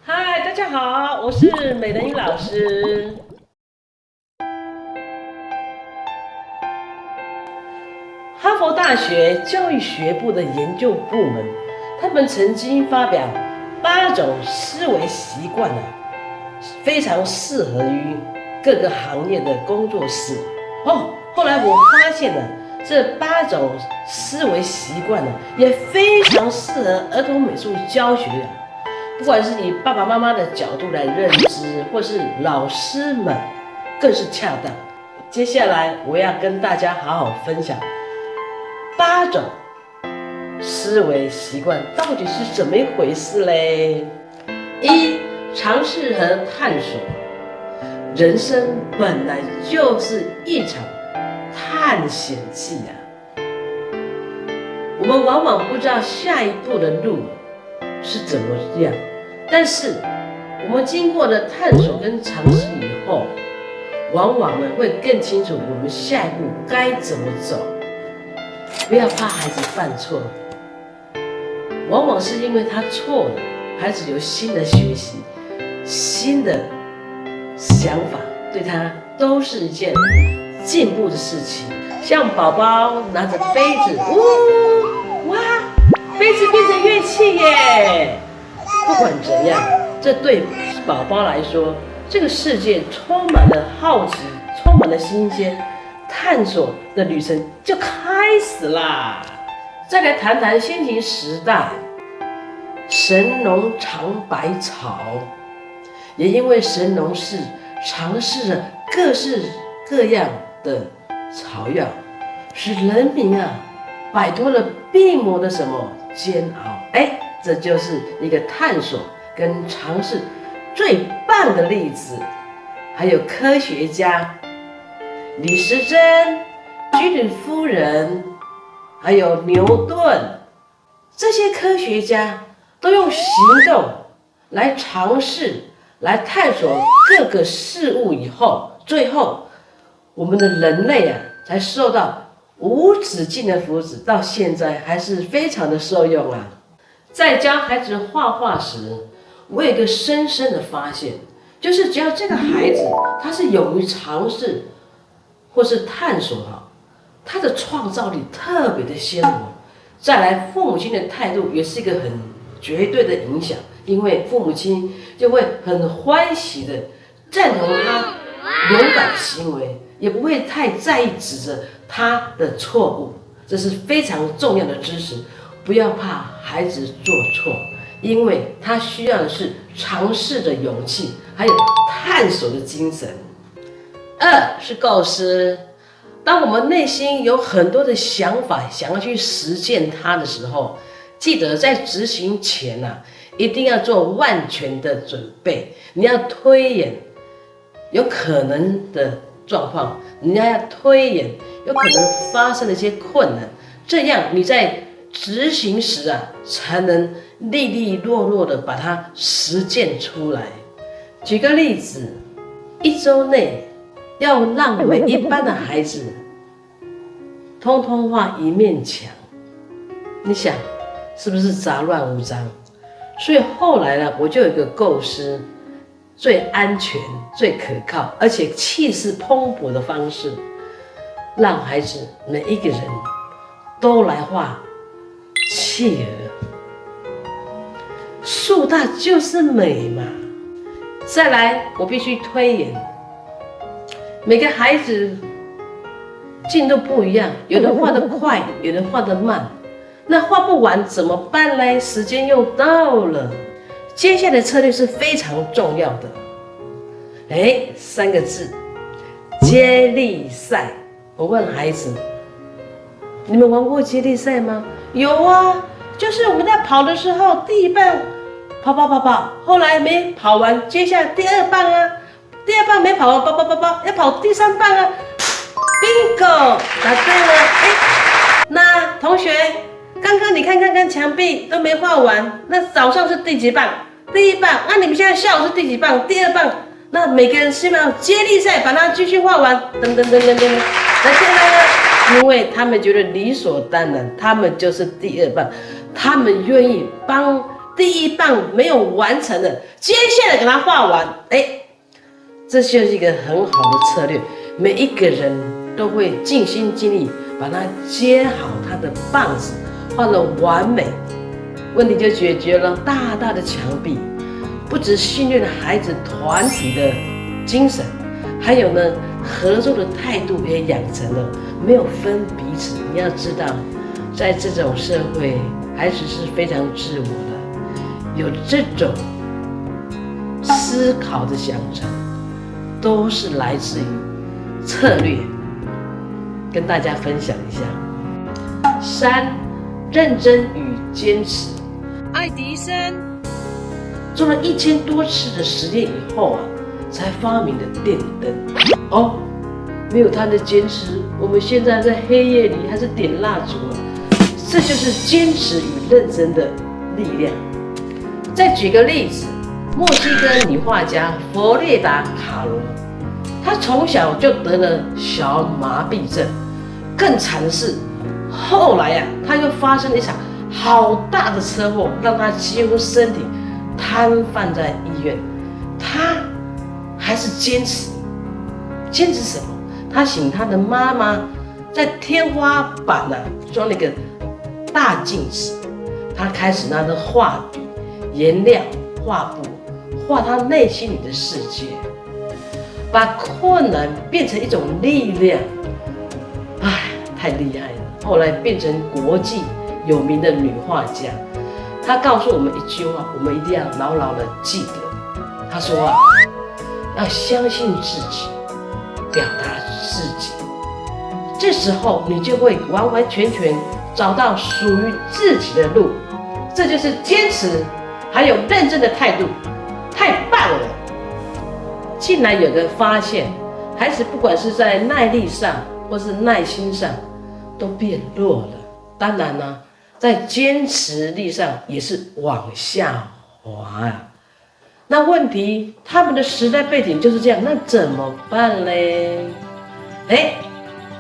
嗨，大家好，我是美人鱼老师。哈佛大学教育学部的研究部门，他们曾经发表8种思维习惯非常适合于各个行业的工作室。后来我发现这8种思维习惯也非常适合儿童美术教学不管是以爸爸妈妈的角度来认知，或是老师们，更是恰当。接下来我要跟大家好好分享8种思维习惯到底是怎么一回事嘞？一、尝试和探索。人生本来就是一场探险记我们往往不知道下一步的路是怎么样，但是我们经过了探索跟尝试以后，往往会更清楚我们下一步该怎么走。不要怕孩子犯错，往往是因为他错了，孩子有新的学习、新的想法，对他都是一件进步的事情。像宝宝拿着杯子，哇，杯子变成乐器耶！不管怎样，这对宝宝来说，这个世界充满了好奇，充满了新鲜，探索的旅程就开始啦。再来谈谈先秦时代，神农尝百草，也因为神农氏尝试了各式各样的草药，使人民摆脱了病魔的什么煎熬。这就是一个探索跟尝试最棒的例子。还有科学家李时珍、居里夫人，还有牛顿，这些科学家都用行动来尝试、来探索各个事物以后，最后我们的人类才受到无止境的福祉，到现在还是非常的受用在教孩子画画时，我有一个深深的发现，就是只要这个孩子他是勇于尝试或是探索他的创造力特别的鲜活。再来，父母亲的态度也是一个很绝对的影响，因为父母亲就会很欢喜的赞同他勇敢的行为，也不会太在意指责他的错误，这是非常重要的知识。不要怕孩子做错，因为他需要的是尝试的勇气，还有探索的精神。2是构思。当我们内心有很多的想法，想要去实践它的时候，记得在执行前一定要做万全的准备。你要推演有可能的状况，你要推演有可能发生的一些困难，这样你在执行时才能利利落落的把它实践出来。举个例子，1周内要让每一班的孩子通通画1面墙，你想是不是杂乱无章？所以后来我就有一个构思，最安全、最可靠，而且气势蓬勃的方式，让孩子每一个人都来画企鹅。树大就是美嘛。再来，我必须推演，每个孩子进度不一样，有人画得快，有人画得慢，那画不完怎么办呢？时间又到了。接下来的策略是非常重要的，3个字，接力赛。我问孩子，你们玩过接力赛吗？有啊，就是我们在跑的时候，第一棒跑，后来没跑完，接下来第2棒第2棒没跑完，要跑第3棒bingo， 答对了。那同学，刚刚你看墙壁都没画完，那早上是第几棒？第1棒。那你们现在下午是第几棒？第2棒。那每个人是不是要接力赛把它继续画完？答对了，因为他们觉得理所当然，他们就是第2棒，他们愿意帮第一棒没有完成的，接下来给他画完，这就是一个很好的策略。每一个人都会尽心尽力把它接好他的棒子，画得完美，问题就解决了。大大的墙壁不只训练了孩子团体的精神，还有呢合作的态度也养成了，没有分彼此。你要知道，在这种社会，孩子是非常自我的，有这种思考的想法，都是来自于策略。跟大家分享一下。3、认真与坚持。爱迪生做了1000多次的实验以后啊，才发明的电灯。没有他的坚持，我们现在在黑夜里还是点蜡烛啊。这就是坚持与认真的力量。再举个例子，墨西哥女画家弗列达·卡罗，她从小就得了小儿麻痹症。更惨的是，后来她又发生了一场好大的车祸，让她几乎身体瘫痪在医院。她还是坚持什么？她请她的妈妈在天花板装了一个大镜子，她开始拿着画笔、颜料、画布画她内心里的世界，把困难变成一种力量。太厉害了！后来变成国际有名的女画家。她告诉我们一句话，我们一定要牢牢的记得。她说要相信自己，表达自己，这时候你就会完完全全找到属于自己的路。这就是坚持，还有认真的态度，太棒了！竟然有个发现，孩子不管是在耐力上或是耐心上都变弱了。当然呢，在坚持力上也是往下滑啊。那问题，他们的时代背景就是这样，那怎么办嘞？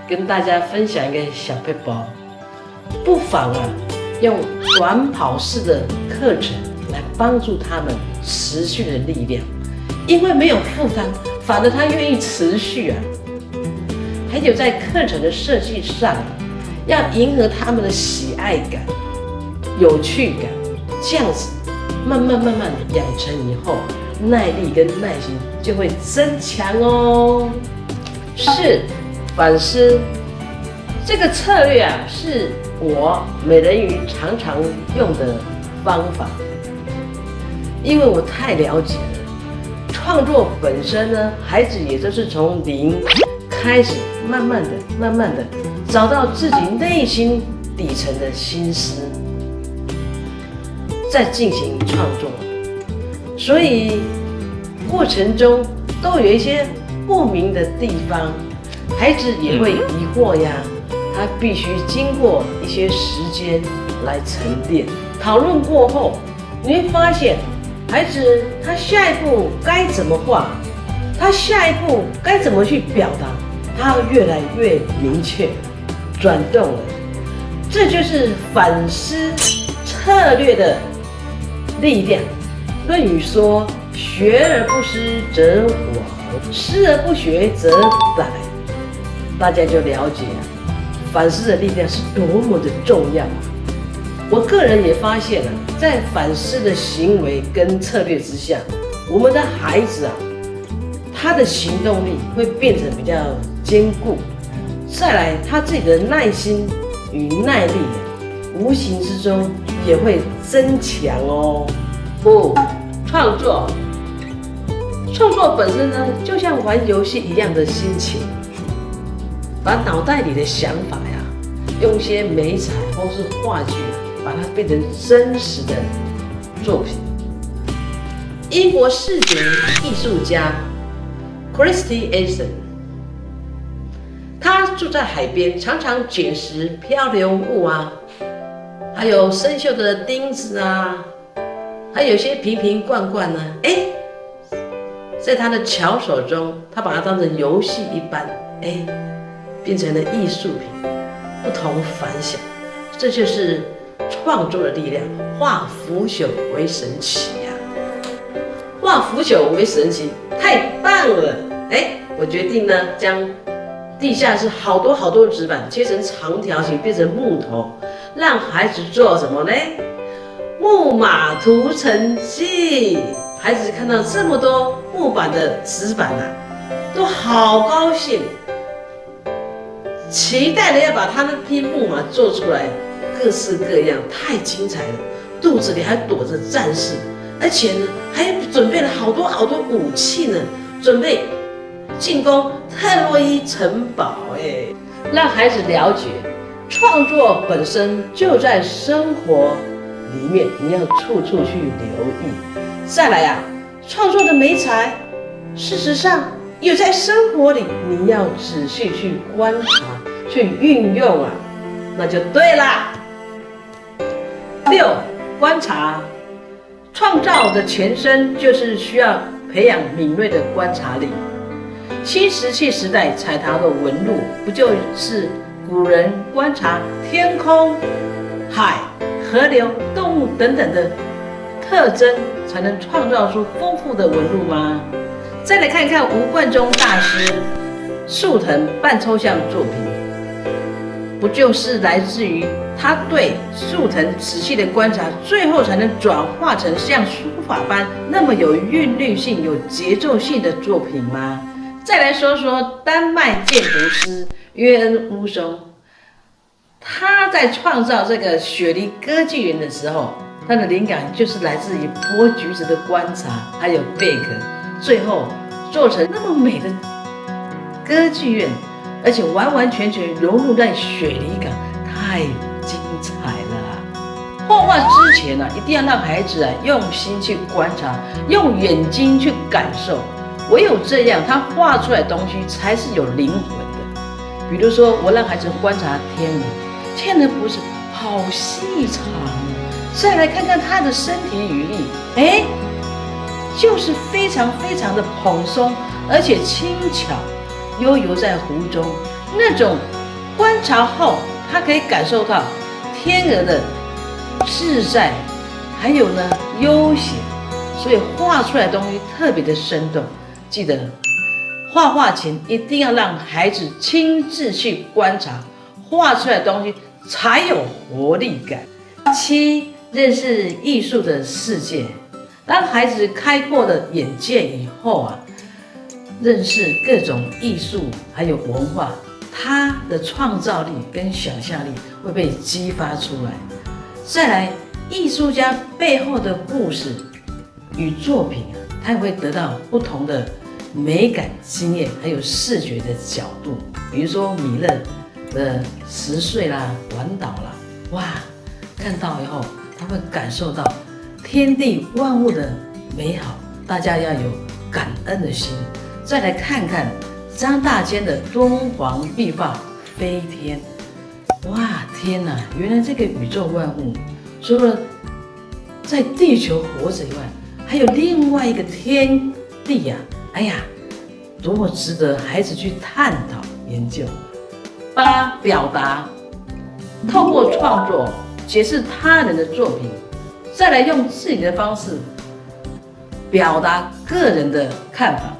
跟大家分享一个小撇步，不妨用短跑式的课程来帮助他们持续的力量，因为没有负担，反而他愿意持续啊。还有在课程的设计上，要迎合他们的喜爱感、有趣感，这样子慢慢的养成以后，耐力跟耐心就会增强哦。4、反思。这个策略是我美人鱼常常用的方法，因为我太了解了。创作本身呢，孩子也就是从零开始，慢慢的找到自己内心底层的心思，再进行创作。所以过程中都有一些不明的地方，孩子也会疑惑呀。他必须经过一些时间来沉淀。讨论过后，你会发现，孩子他下一步该怎么画，他下一步该怎么去表达，他越来越明确，转动了。这就是反思策略的力量。论语说：“学而不思则罔，思而不学则殆。”大家就了解反思的力量是多么的重要。我个人也发现在反思的行为跟策略之下，我们的孩子他的行动力会变成比较坚固。再来，他自己的耐心与耐力无形之中也会增强哦。5、创作本身呢，就像玩游戏一样的心情。把脑袋里的想法用一些媒材或是话剧把它变成真实的作品。英国视觉艺术家 Christy Eisen， 他住在海边，常常捡拾漂流物还有生锈的钉子还有一些瓶瓶罐罐在他的巧手中，他把它当成游戏一般，变成了艺术品，不同凡响。这就是创作的力量，化腐朽为神奇呀！化腐朽为神奇，太棒了！我决定呢，将地下室好多纸板切成长条形，变成木头，让孩子做什么呢？木马屠城记。孩子看到这么多木板的纸板都好高兴，期待的要把他那匹木马做出来，各式各样，太精彩了。肚子里还躲着战士，而且呢，还准备了好多武器呢，准备进攻特洛伊城堡。让孩子了解，创作本身就在生活里面，你要处处去留意。再来创作的媒材，事实上有在生活里，你要仔细去观察、去运用那就对啦。6. 观察，创造的前身就是需要培养敏锐的观察力。新石器时代采陶的纹路，不就是古人观察天空、海、河流、动物等等的特征，才能创造出丰富的纹路吗？再来看看吴冠中大师树藤半抽象作品，不就是来自于他对树藤仔细的观察，最后才能转化成像书法般那么有韵律性、有节奏性的作品吗？再来说说丹麦建筑师约恩·乌松，他在创造这个雪梨歌剧院的时候，他的灵感就是来自于剥橘子的观察，还有贝壳，最后做成那么美的歌剧院，而且完全融入在雪梨港，太精彩了。画画之前一定要让孩子用心去观察，用眼睛去感受，唯有这样，他画出来的东西才是有灵魂的。比如说，我让孩子观察天鹅，天鹅不是好细长，再来看看它的身体羽翼，就是非常的蓬松，而且轻巧悠游在湖中。那种观察后，他可以感受到天鹅的自在，还有呢悠闲，所以画出来的东西特别的生动。记得画画前一定要让孩子亲自去观察，画出来的东西才有活力感。7. 认识艺术的世界，当孩子开阔的眼界以后认识各种艺术还有文化，他的创造力跟想象力会被激发出来。再来，艺术家背后的故事与作品他也会得到不同的美感经验，还有视觉的角度。比如说米勒的10岁啦、环岛啦，哇，看到以后他会感受到天地万物的美好，大家要有感恩的心。再来看看张大千的敦煌壁画飞天，哇，天哪！原来这个宇宙万物除了在地球活着以外，还有另外一个天地哎呀，多么值得孩子去探讨研究。8. 表达，透过创作解释他人的作品，再来用自己的方式表达个人的看法，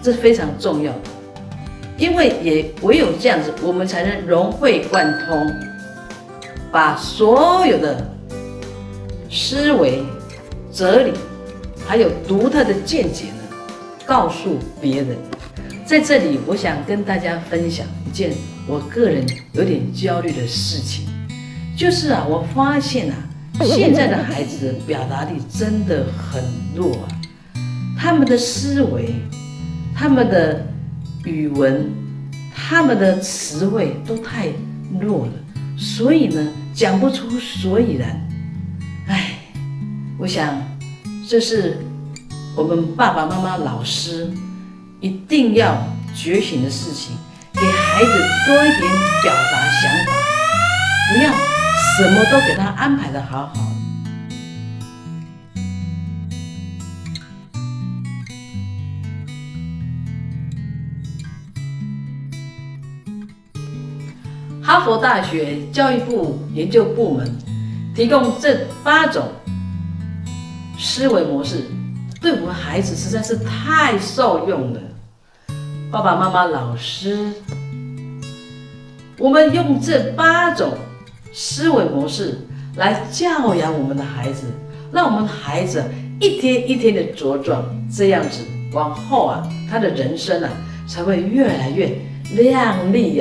这非常重要，因为也唯有这样子，我们才能融会贯通，把所有的思维、哲理还有独特的见解告诉别人。在这里，我想跟大家分享一件我个人有点焦虑的事情，就是我发现现在的孩子的表达力真的很弱他们的思维、他们的语文、他们的词汇都太弱了，所以呢，讲不出所以然。我想这是我们爸爸妈妈、老师一定要觉醒的事情，给孩子多一点表达想法，不要什么都给他安排得好好的。哈佛大学教育部研究部门提供这8种思维模式，对我们孩子实在是太受用了。爸爸妈妈、老师，我们用这8种思维模式来教养我们的孩子，让我们的孩子一天一天的茁壮，这样子往后他的人生才会越来越亮丽